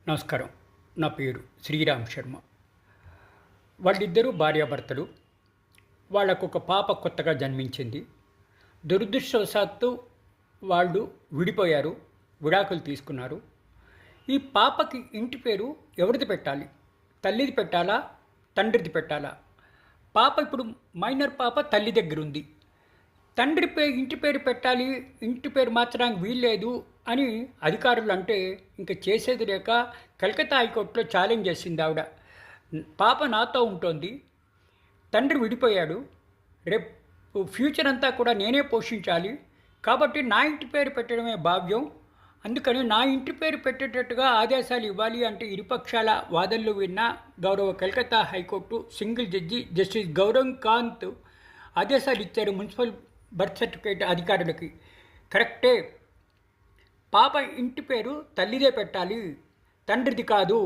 నమస్కారం. నా పేరు శ్రీరామ్ శర్మ. వాళ్ళిద్దరూ భార్యాభర్తలు. వాళ్ళకొక పాప కొత్తగా జన్మించింది. దురదృష్టవశాత్తు వాళ్ళు విడిపోయారు, విడాకులు తీసుకున్నారు. ఈ పాపకి ఇంటి పేరు ఎవరిది పెట్టాలి? తల్లిది పెట్టాలా, తండ్రిది పెట్టాలా? పాప ఇప్పుడు మైనర్ పాప తల్లి దగ్గరుంది. తండ్రి ఇంటి పేరు పెట్టాలి, ఇంటి పేరు మార్చడానికి వీల్లేదు అని అధికారులు అంటే ఇంక చేసేది లేక కలకత్తా హైకోర్టులో ఛాలెంజ్ చేసింది ఆవిడ. పాప నాతో ఉంటుంది, తండ్రి విడిపోయాడు, రేపు ఫ్యూచర్ అంతా కూడా నేనే పోషించాలి, కాబట్టి నా ఇంటి పేరు పెట్టడమే భావ్యం, అందుకని నా ఇంటి పేరు పెట్టేటట్టుగా ఆదేశాలు ఇవ్వాలి అంటే ఇరుపక్షాల వాదనలు విన్న గౌరవ Calcutta high court single judge justice Gaurav Kant ఆదేశాలు ఇచ్చారు మున్సిపల్ బర్త్ సర్టిఫికేట్ అధికారులకి. కరెక్టే, పాప ఇంటి పేరు తల్లిదే పెట్టాలి, తండ్రిది కాదు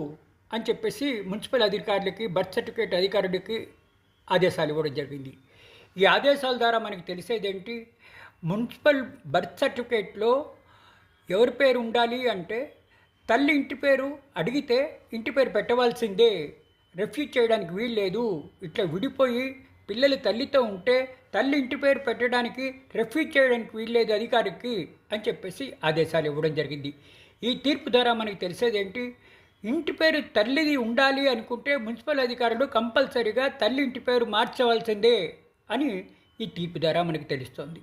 అని చెప్పేసి మున్సిపల్ అధికారులకి, బర్త్ సర్టిఫికేట్ అధికారులకి ఆదేశాలు ఇవ్వడం జరిగింది. ఈ ఆదేశాల ద్వారా మనకి తెలిసేదేంటి, మున్సిపల్ బర్త్ సర్టిఫికేట్లో ఎవరి పేరు ఉండాలి అంటే తల్లి ఇంటి పేరు అడిగితే ఇంటి పేరు పెట్టవలసిందే, రెఫ్యూజ్ చేయడానికి వీల్లేదు. ఇట్లా విడిపోయి పిల్లలు తల్లితో ఉంటే తల్లి ఇంటి పేరు పెట్టడానికి రెఫ్యూజ్ చేయడానికి వీల్లేదు అధికారికి అని చెప్పేసి ఆదేశాలు ఇవ్వడం జరిగింది. ఈ తీర్పు ద్వారా మనకి తెలిసేదేంటి, ఇంటి పేరు తల్లిది ఉండాలి అనుకుంటే మున్సిపల్ అధికారులు కంపల్సరీగా తల్లి ఇంటి పేరు మార్చవలసిందే అని ఈ తీర్పు ద్వారా మనకి తెలుస్తోంది.